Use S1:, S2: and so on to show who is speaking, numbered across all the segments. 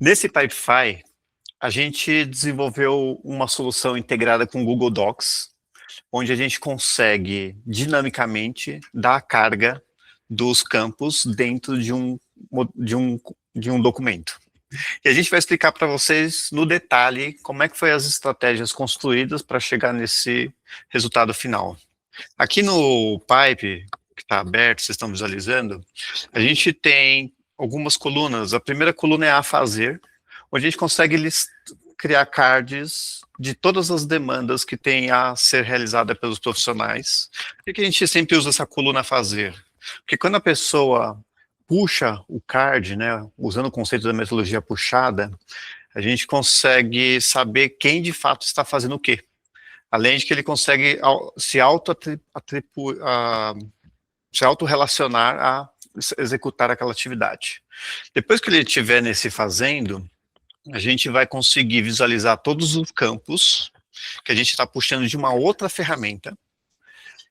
S1: Nesse Pipefy, a gente desenvolveu uma solução integrada com o Google Docs, onde a gente consegue dinamicamente dar a carga dos campos dentro de um documento. E a gente vai explicar para vocês no detalhe como é que foi as estratégias construídas para chegar nesse resultado final. Aqui no Pipe, que está aberto, vocês estão visualizando, a gente tem algumas colunas. A primeira coluna é a fazer, onde a gente consegue criar cards de todas as demandas que tem a ser realizada pelos profissionais. Por que a gente sempre usa essa coluna fazer? Porque quando a pessoa puxa o card, né, usando o conceito da metodologia puxada, a gente consegue saber quem de fato está fazendo o quê. Além de que ele consegue se autorrelacionar a executar aquela atividade. Depois que ele estiver nesse fazendo, a gente vai conseguir visualizar todos os campos que a gente está puxando de uma outra ferramenta.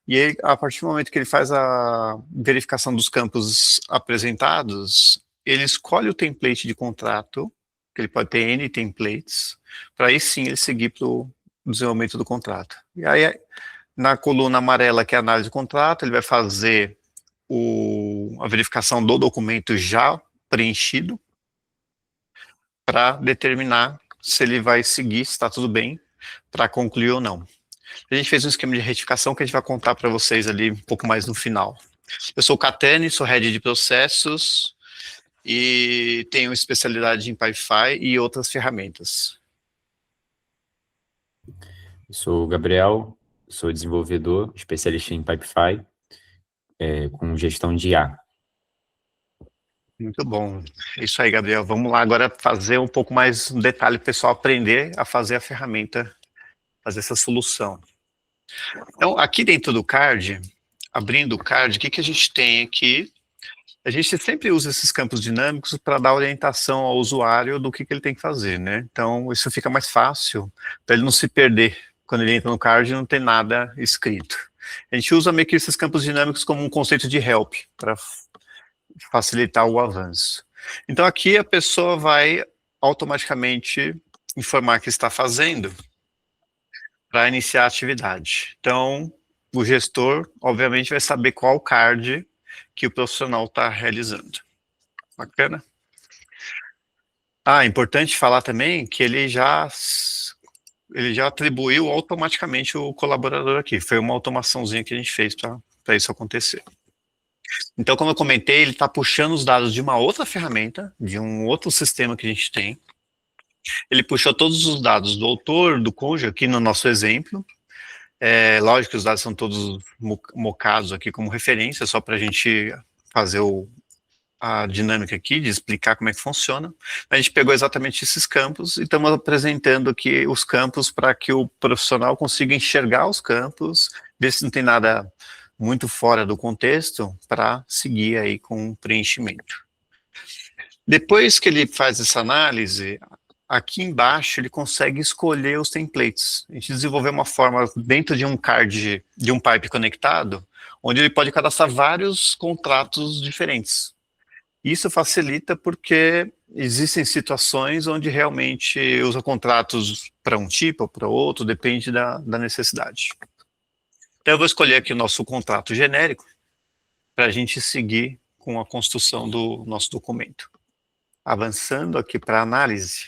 S1: E ele, a partir do momento que ele faz a verificação dos campos apresentados, ele escolhe o template de contrato, que ele pode ter N templates, para aí sim ele seguir para o desenvolvimento do contrato. E aí, na coluna amarela, que é a análise do contrato, ele vai fazer a verificação do documento já preenchido, para determinar se ele vai seguir, se está tudo bem, para concluir ou não. A gente fez um esquema de retificação que a gente vai contar para vocês ali um pouco mais no final. Eu sou o Catani, sou head de processos e tenho especialidade em Pipefy e outras ferramentas.
S2: Eu sou o Gabriel, sou desenvolvedor, especialista em Pipefy, com gestão de IA.
S1: Muito bom. É isso aí, Gabriel. Vamos lá agora fazer um pouco mais um detalhe para o pessoal aprender a fazer a ferramenta, fazer essa solução. Então, aqui dentro do card, abrindo o card, o que a gente tem aqui? A gente sempre usa esses campos dinâmicos para dar orientação ao usuário do que ele tem que fazer, né? Então, isso fica mais fácil para ele não se perder. Quando ele entra no card, não tem nada escrito. A gente usa meio que esses campos dinâmicos como um conceito de help, para facilitar o avanço. Então, aqui a pessoa vai automaticamente informar o que está fazendo para iniciar a atividade. Então, o gestor, obviamente, vai saber qual card que o profissional está realizando. Bacana? Importante falar também que ele já atribuiu automaticamente o colaborador aqui. Foi uma automaçãozinha que a gente fez para isso acontecer. Então, como eu comentei, ele está puxando os dados de uma outra ferramenta, de um outro sistema que a gente tem. Ele puxou todos os dados do autor, do cônjuge, aqui no nosso exemplo. Lógico que os dados são todos mocados aqui como referência, só para a gente fazer a dinâmica aqui, de explicar como é que funciona. A gente pegou exatamente esses campos e estamos apresentando aqui os campos para que o profissional consiga enxergar os campos, ver se não tem nada muito fora do contexto, para seguir aí com o preenchimento. Depois que ele faz essa análise, aqui embaixo ele consegue escolher os templates. A gente desenvolveu uma forma dentro de um card, de um pipe conectado, onde ele pode cadastrar vários contratos diferentes. Isso facilita porque existem situações onde realmente usa contratos para um tipo ou para outro, depende da necessidade. Então eu vou escolher aqui o nosso contrato genérico para a gente seguir com a construção do nosso documento. Avançando aqui para análise.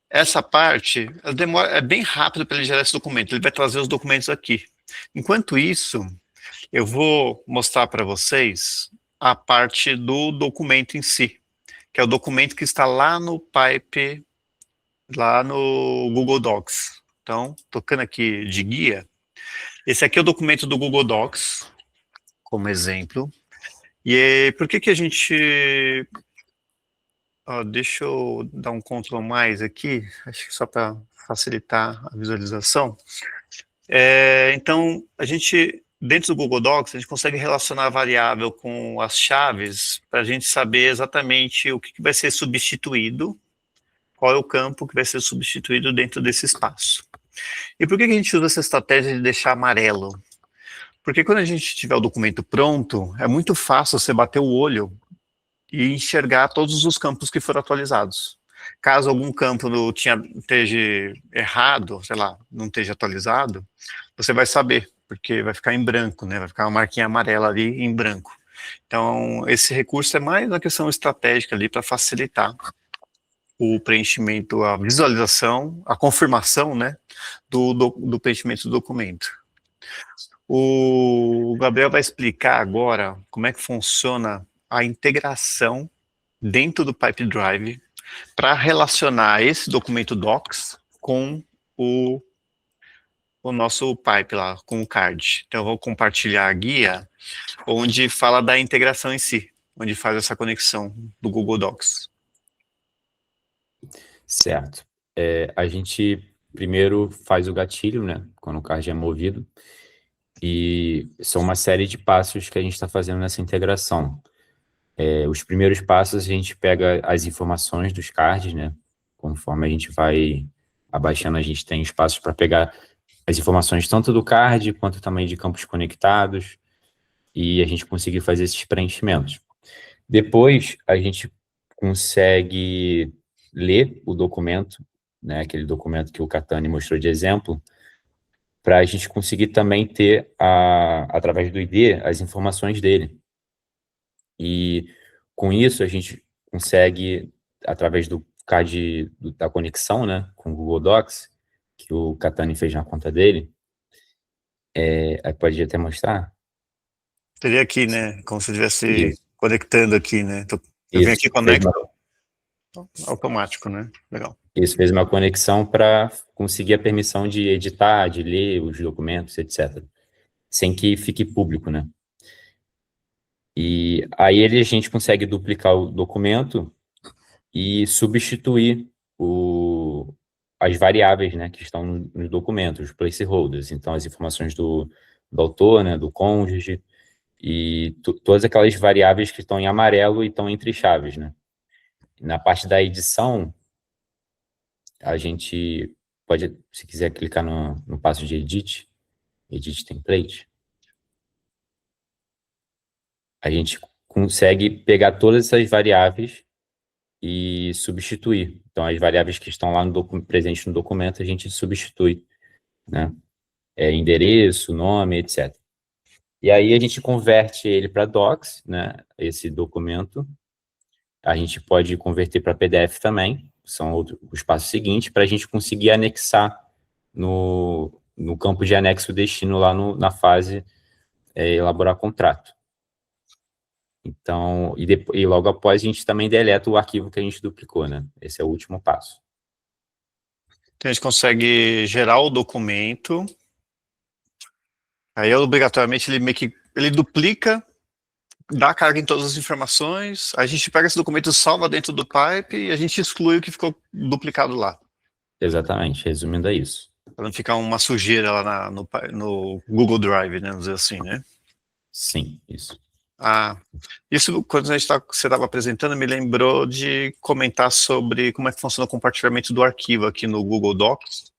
S1: Essa parte é bem rápido para ele gerar esse documento, ele vai trazer os documentos aqui. Enquanto isso, eu vou mostrar para vocês a parte do documento em si, que é o documento que está lá no Pipe, lá no Google Docs. Então, tocando aqui de guia, esse aqui é o documento do Google Docs, como exemplo. E por que a gente... deixa eu dar um Ctrl mais aqui, acho que só para facilitar a visualização. Então, a gente, dentro do Google Docs, a gente consegue relacionar a variável com as chaves para a gente saber exatamente o que vai ser substituído, qual é o campo que vai ser substituído dentro desse espaço. E por que a gente usa essa estratégia de deixar amarelo? Porque quando a gente tiver o documento pronto, é muito fácil você bater o olho e enxergar todos os campos que foram atualizados. Caso algum campo esteja errado, sei lá, não esteja atualizado, você vai saber, porque vai ficar em branco, né? Vai ficar uma marquinha amarela ali em branco. Então, esse recurso é mais uma questão estratégica ali para facilitar o preenchimento, a visualização, a confirmação, né, do preenchimento do documento. O Gabriel vai explicar agora como é que funciona a integração dentro do Pipedrive para relacionar esse documento Docs com o nosso pipe lá, com o card. Então eu vou compartilhar a guia onde fala da integração em si, onde faz essa conexão do Google Docs.
S2: Certo. A gente primeiro faz o gatilho, né, quando o card é movido, e são uma série de passos que a gente está fazendo nessa integração. Os primeiros passos a gente pega as informações dos cards, né, conforme a gente vai abaixando, a gente tem espaços para pegar as informações tanto do card quanto também de campos conectados, e a gente conseguir fazer esses preenchimentos. Depois, a gente consegue ler o documento, né, aquele documento que o Catani mostrou de exemplo, para a gente conseguir também ter, através do ID, as informações dele. E com isso, a gente consegue, através do CAD da conexão, né, com o Google Docs, que o Catani fez na conta dele, pode até mostrar?
S1: Seria aqui, né, como se estivesse
S2: Isso,
S1: conectando aqui, né? Eu venho aqui e
S2: isso, fez
S1: conecto,
S2: uma
S1: automático, né? Legal.
S2: Isso fez uma conexão para conseguir a permissão de editar, de ler os documentos, etc. Sem que fique público, né? E aí a gente consegue duplicar o documento e substituir as variáveis, né, que estão nos documentos, os placeholders. Então, as informações do autor, né, do cônjuge, e todas aquelas variáveis que estão em amarelo e estão entre chaves, né? Na parte da edição, a gente pode, se quiser, clicar no passo de Edit Template, a gente consegue pegar todas essas variáveis e substituir. Então, as variáveis que estão lá presentes no documento, a gente substitui, né? Endereço, nome, etc. E aí a gente converte ele para Docs, né? Esse documento. A gente pode converter para PDF também, são os passos seguintes, para a gente conseguir anexar no campo de anexo destino lá na fase elaborar contrato. Então, e logo após a gente também deleta o arquivo que a gente duplicou, né? Esse é o último passo.
S1: Então a gente consegue gerar o documento, aí obrigatoriamente ele meio que ele duplica, dá carga em todas as informações, a gente pega esse documento, salva dentro do pipe e a gente exclui o que ficou duplicado lá.
S2: Exatamente, resumindo é isso.
S1: Para não ficar uma sujeira lá no Google Drive, né? Vamos dizer assim, né?
S2: Sim, isso.
S1: Isso, quando você estava apresentando, me lembrou de comentar sobre como é que funciona o compartilhamento do arquivo aqui no Google Docs,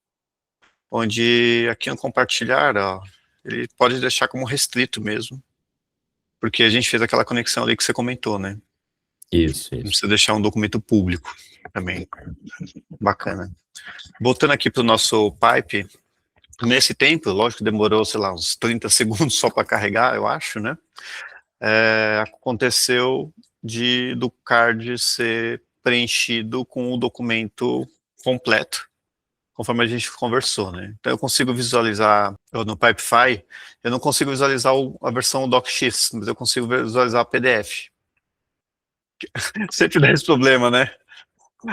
S1: onde aqui no compartilhar, ó, ele pode deixar como restrito mesmo, porque a gente fez aquela conexão ali que você comentou, né?
S2: Isso.
S1: Não precisa deixar um documento público também. Bacana. Voltando aqui para o nosso pipe, nesse tempo, lógico que demorou, sei lá, uns 30 segundos só para carregar, eu acho, né? Aconteceu do card ser preenchido com o documento completo, conforme a gente conversou, né? Então eu consigo visualizar, no Pipefy, eu não consigo visualizar a versão DocX, mas eu consigo visualizar a PDF. Sempre dá esse problema, né?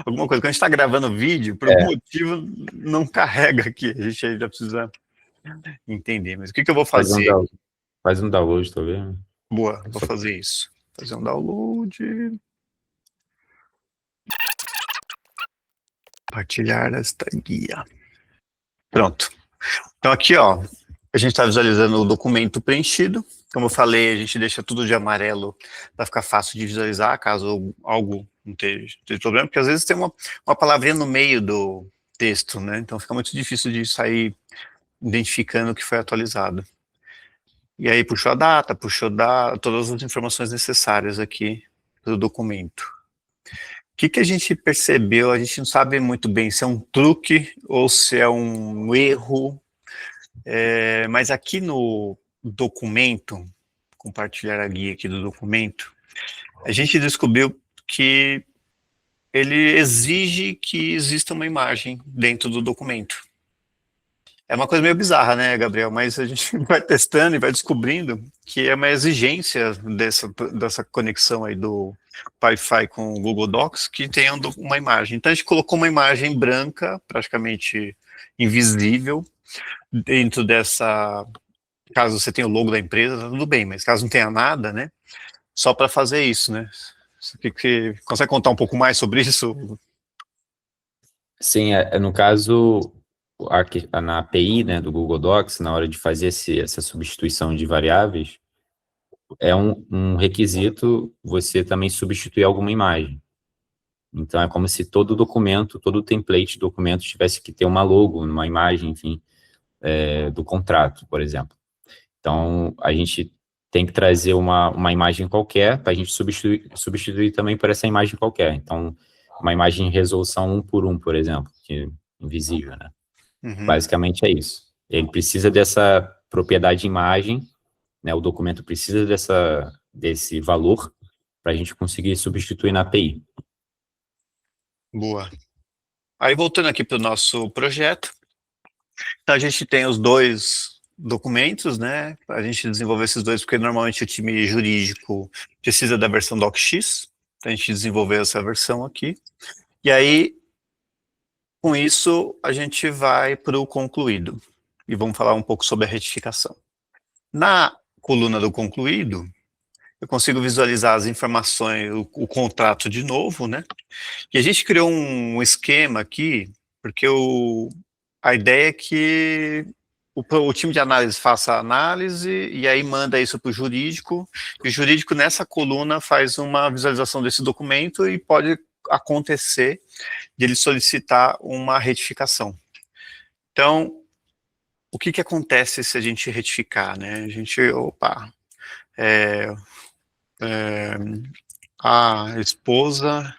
S1: Alguma coisa, quando a gente está gravando vídeo, por algum motivo não carrega aqui, a gente ainda precisa entender, mas o que eu vou fazer?
S2: Faz um download, talvez.
S1: Boa, vou fazer isso. Fazer um download. Compartilhar esta guia. Pronto. Então aqui, ó, a gente está visualizando o documento preenchido. Como eu falei, a gente deixa tudo de amarelo para ficar fácil de visualizar, caso algo não esteja problema, porque às vezes tem uma palavrinha no meio do texto, né? Então fica muito difícil de sair identificando o que foi atualizado. E aí puxou a data, todas as informações necessárias aqui para o documento. O que a gente percebeu? A gente não sabe muito bem se é um truque ou se é um erro, mas aqui no documento, compartilhar a guia aqui do documento, a gente descobriu que ele exige que exista uma imagem dentro do documento. É uma coisa meio bizarra, né, Gabriel? Mas a gente vai testando e vai descobrindo que é uma exigência dessa conexão aí do Wi-Fi com o Google Docs que tenha uma imagem. Então a gente colocou uma imagem branca, praticamente invisível, dentro dessa... Caso você tenha o logo da empresa, tá tudo bem, mas caso não tenha nada, né? Só para fazer isso, né? Você consegue contar um pouco mais sobre isso?
S2: Sim, no caso, na API, né, do Google Docs, na hora de fazer essa substituição de variáveis, é um requisito você também substituir alguma imagem. Então, é como se todo documento, todo template de documento tivesse que ter uma logo, uma imagem, enfim, do contrato, por exemplo. Então, a gente tem que trazer uma imagem qualquer para a gente substituir também por essa imagem qualquer. Então, uma imagem em resolução 1 por 1, por exemplo, que é invisível, né?
S1: Uhum.
S2: Basicamente é isso. Ele precisa dessa propriedade de imagem, né? O documento precisa desse valor para a gente conseguir substituir na API.
S1: Boa. Aí, voltando aqui para o nosso projeto, então a gente tem os dois documentos, né? A gente desenvolveu esses dois porque normalmente o time jurídico precisa da versão DocX, então a gente desenvolveu essa versão aqui. E aí, com isso, a gente vai para o concluído. E vamos falar um pouco sobre a retificação. Na coluna do concluído, eu consigo visualizar as informações, o contrato de novo, né? E a gente criou um esquema aqui, porque a ideia é que o time de análise faça a análise e aí manda isso para o jurídico, e o jurídico nessa coluna faz uma visualização desse documento e pode acontecer de ele solicitar uma retificação. Então, o que acontece se a gente retificar, né? A gente, a esposa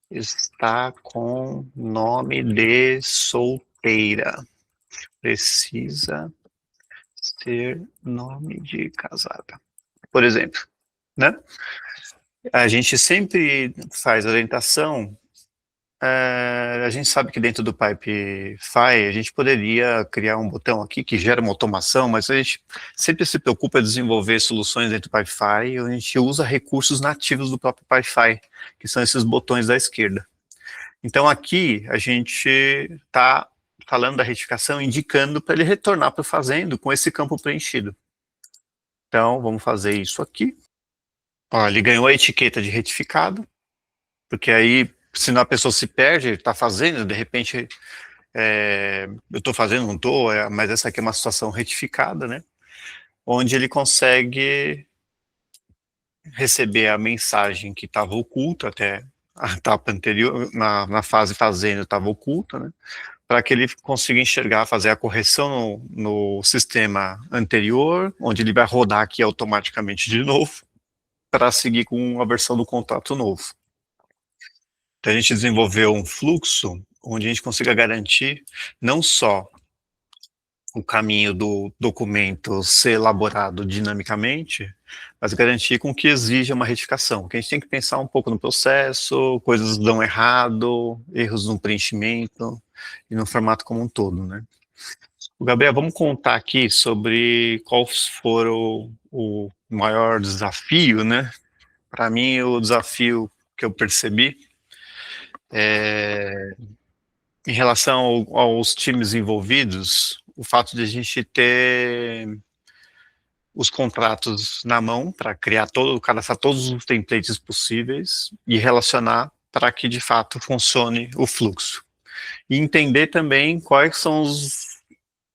S1: está com nome de solteira. Precisa ser nome de casada. Por exemplo, né? A gente sempre faz orientação. A gente sabe que dentro do Pipefy a gente poderia criar um botão aqui que gera uma automação, mas a gente sempre se preocupa em desenvolver soluções dentro do Pipefy, onde a gente usa recursos nativos do próprio Pipefy, que são esses botões da esquerda. Então aqui a gente está falando da retificação, indicando para ele retornar para o fazendo com esse campo preenchido. Então vamos fazer isso aqui. Ó, ele ganhou a etiqueta de retificado, porque aí, senão a pessoa se perde, está fazendo, de repente, eu estou fazendo, não estou, mas essa aqui é uma situação retificada, né? Onde ele consegue receber a mensagem que estava oculta até a etapa anterior, na fase fazendo estava oculta, né? Para que ele consiga enxergar, fazer a correção no sistema anterior, onde ele vai rodar aqui automaticamente de novo, para seguir com a versão do contrato novo. Então a gente desenvolveu um fluxo onde a gente consiga garantir não só o caminho do documento ser elaborado dinamicamente, mas garantir com que exija uma retificação, porque a gente tem que pensar um pouco no processo, coisas dão errado, erros no preenchimento e no formato como um todo, né? Gabriel, vamos contar aqui sobre qual for o maior desafio, né? Para mim, o desafio que eu percebi em relação aos times envolvidos, o fato de a gente ter os contratos na mão para cadastrar todos os templates possíveis e relacionar para que de fato funcione o fluxo. E entender também quais são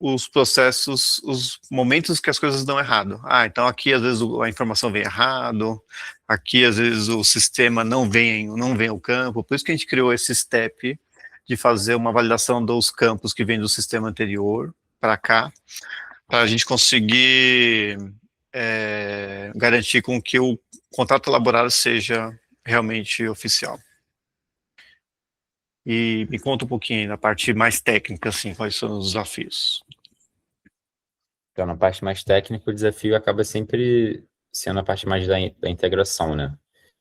S1: os processos, os momentos que as coisas dão errado. Então aqui às vezes a informação vem errado, aqui às vezes o sistema não vem ao campo, por isso que a gente criou esse step de fazer uma validação dos campos que vem do sistema anterior para cá, para a gente conseguir garantir com que o contrato elaborado seja realmente oficial. E me conta um pouquinho da parte mais técnica, assim, quais são os desafios.
S2: Então, na parte mais técnica, o desafio acaba sempre sendo a parte mais da integração, né?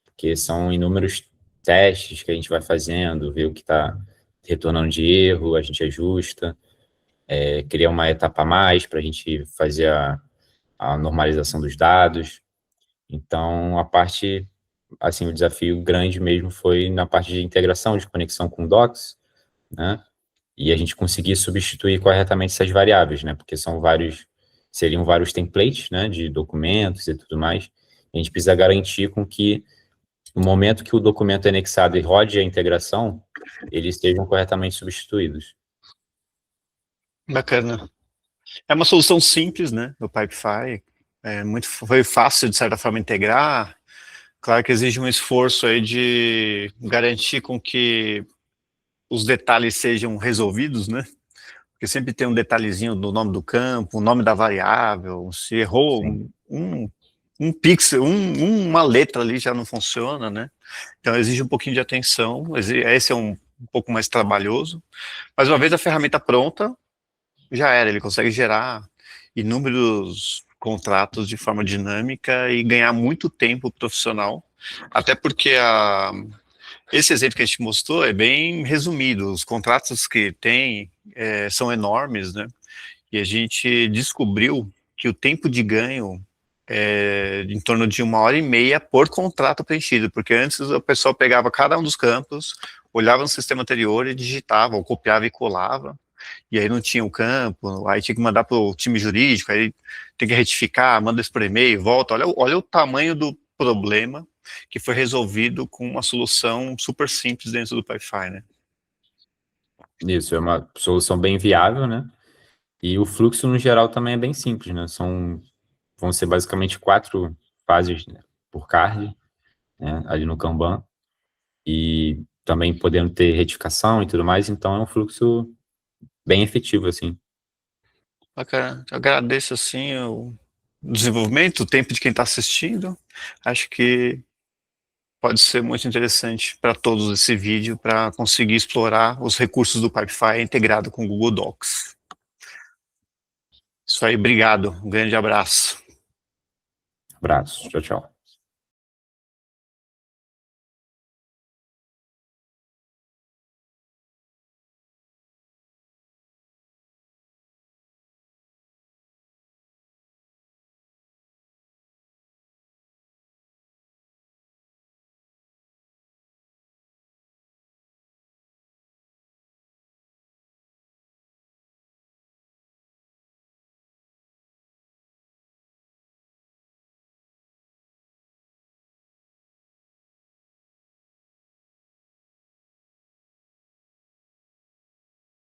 S2: Porque são inúmeros testes que a gente vai fazendo, ver o que está retornando de erro, a gente ajusta, cria uma etapa a mais para a gente fazer a normalização dos dados. Então, a parte, assim, o desafio grande mesmo foi na parte de integração, de conexão com o Docs, né? E a gente conseguir substituir corretamente essas variáveis, né? Porque seriam vários templates, né, de documentos e tudo mais. A gente precisa garantir com que no momento que o documento é anexado e rode a integração, eles sejam corretamente substituídos.
S1: Bacana. É uma solução simples, né, do Pipefy. Foi fácil, de certa forma, integrar. Claro que exige um esforço aí de garantir com que os detalhes sejam resolvidos, né? Porque sempre tem um detalhezinho do nome do campo, o nome da variável, se errou
S2: Sim.
S1: um pixel, uma letra ali já não funciona, né? Então exige um pouquinho de atenção, esse é um pouco mais trabalhoso, mas uma vez a ferramenta pronta, já era, ele consegue gerar inúmeros contratos de forma dinâmica e ganhar muito tempo profissional, até porque esse exemplo que a gente mostrou é bem resumido, os contratos que tem são enormes, né? E a gente descobriu que o tempo de ganho é em torno de 1h30 por contrato preenchido, porque antes o pessoal pegava cada um dos campos, olhava no sistema anterior e digitava, ou copiava e colava, e aí não tinha o campo, aí tinha que mandar para o time jurídico, aí tem que retificar, manda isso por e-mail, volta, olha o tamanho do problema que foi resolvido com uma solução super simples dentro do Pipefy, né?
S2: Isso é uma solução bem viável, né? E o fluxo, no geral, também é bem simples, né? Vão ser basicamente 4 fases, né, por card, né, ali no Kanban, e também podendo ter retificação e tudo mais, então é um fluxo bem efetivo, assim.
S1: Bacana. Eu agradeço, assim, o desenvolvimento, o tempo de quem está assistindo. Acho que pode ser muito interessante para todos esse vídeo, para conseguir explorar os recursos do Pipefy integrado com o Google Docs. Isso aí, obrigado. Um grande abraço.
S2: Abraços, tchau, tchau.